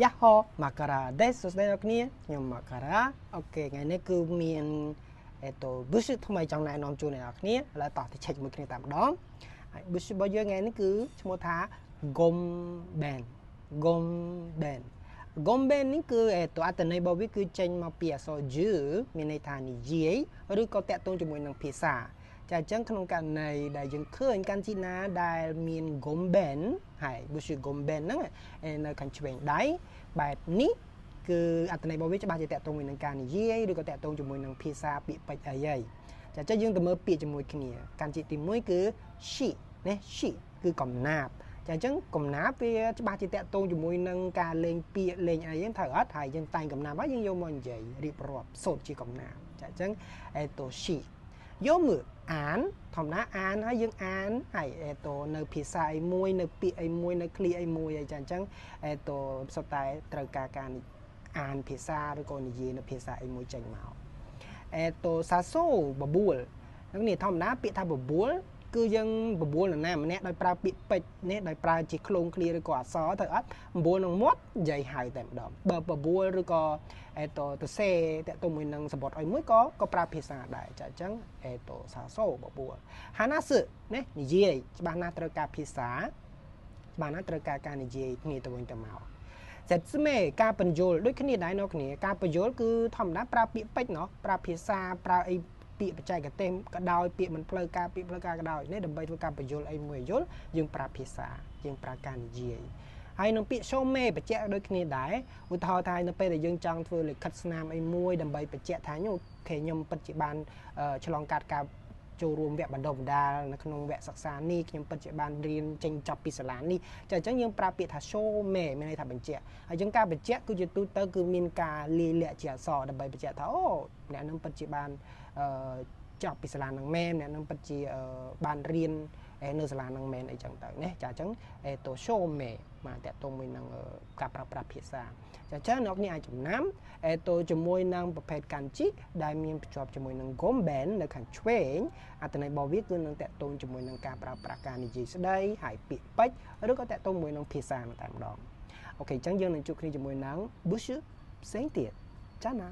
យ៉ាហូមករាដេសស្ដីដល់គ្នាខ្ញុំមករាអូខេថ្ងៃនេះគឺមានbush ថ្មីចង់ណែនាំជូនអ្នកនរគ្នាឥឡូវតោះទៅឆែកជាមួយគ្នាតែម្ដងហើយ bush របស់យើងថ្ងៃនេះគឺឈ្មោះថា gomben gomben gomben នេះគឺអត្ថន័យរបស់វាគឺចេញមកពីអក្សរ J មានន័យថានិយាយឬក៏តាក់ទងជាមួយនឹងភាសាចាអញ្ចឹងក្នុងករណីដែលយើងឃើញកាន់ជីណាដែលមាន gomben ហើយ bush gomben ហ្នឹងនៅខាងឆ្វេងដៃបែបនេះគឺអត្ថន័យរបស់វាច្បាស់ជាតាក់ទងជាមួយនឹងការនិយាយឬក៏តាក់ទងជាមួយនឹងភាសាពាក្យពេចន៍អីហើយចាអញ្ចឹងយើងទៅមើលពាក្យជាមួយគ្នាកាន់ជីទី1គឺ she ណា she គឺកំណាព្យចាអញ្ចឹងកំណាព្យវាច្បាស់ជាតាក់ទងជាមួយនឹងការលេងពាក្យលេងអីហ្នឹងត្រូវអត់ហើយយើងតែងកំណាព្យហើយយើងយកមកនិយាយរៀបរាប់សូត្រជាកំណាព្យចាអញ្ចឹងsheយកមើលអានធម្មតាអានហើយយើងអានហើយនៅភាសាអីមួយនៅពាក្យអីមួយនៅឃ្លាអីមួយអីចាអញ្ចឹងសុទ្ធតែត្រូវការអានភាសាឬក៏និយាយនៅភាសាអីមួយចេញមកសាសូបបួលហ្នឹងនេះធម្មតាពាក្យថាបបួលគឺយើងបបួលនរណាម្នាក់ដោយប្រើពាក្យពេចន៍នេះដោយប្រើជាឃ្លោងឃ្លាឬក៏អក្សរទៅអត់បបួលនឹងមាត់និយាយហៅតែម្ដងបើបបួលឬក៏ទៅសេតាក់ទងមួយនឹងសម្បត្តិអីមួយក៏ប្រើភាសាដែរចាអញ្ចឹងសាសូបបួលហាណាសឺនេះនិយាយច្បាស់ណាស់ត្រូវការភាសាច្បាស់ណាស់ត្រូវការការនិយាយគ្នាទៅវិញទៅមក説明ការបញ្យល់ដូចគ្នាដែរនៅគ្នាការបញ្យល់គឺធម្មតាប្រើពាក្យពេចន៍ប្រើភាសាប្រើអីពាក្យបច្ចេកទេសក៏ដោយពាក្យមិនផ្លូវការពាក្យផ្លូវការក៏ដោយនេះដើម្បីធ្វើការបញ្យល់អីមួយយល់យើងប្រើភាសាយើងប្រើការនិយាយហើយនឹងពាក្យ show me បញ្ជាក់ដូចគ្នាដែរឧទាហរណ៍ថានៅពេលដែលយើងចង់ធ្វើលិខិតស្នាមអីមួយដើម្បីបញ្ជាក់ថាខ្ញុំពិតជាបានឆ្លងកាត់ការចូលរួមវគ្គបណ្ដុះបណ្ដាលនៅក្នុងវគ្គសិក្សានេះខ្ញុំពិតជាបានរៀនចេញចប់ពីសាលានេះចាអញ្ចឹងយើងប្រើពាក្យថា show me មានន័យថាបញ្ជាក់ហើយយើងការបញ្ជាក់គឺជាទូទៅគឺមានការលាយលក្ខជាអក្សរដើម្បីបញ្ជាក់ថាអូអ្នកនឹងពិតជាបានចប់ពីសាលានឹងមែនអ្នកនឹងពិតជាបានរៀននៅសាលានឹងមែនអីចឹងទៅណាចាអញ្ចឹងshow me មកតាក់ទងមួយនឹងការប្រើប្រាស់ភាសាចាអញ្ចឹងអ្នកនេះអាចចំណាំជាមួយនឹងប្រភេទកាន់ជីដែលមានភ្ជាប់ជាមួយនឹង gomben នៅខាងឆ្វេងអត្ថន័យរបស់វាគឺនឹងតាក់ទងជាមួយនឹងការប្រើប្រាស់ការនិយាយស្ដីហើយពាក្យពេចន៍ឬក៏តាក់ទងជាមួយនឹងភាសាតែម្ដងអូខេអញ្ចឹងយើងនឹងជួបគ្នាជាមួយនឹង bush ផ្សេងទៀតចាណា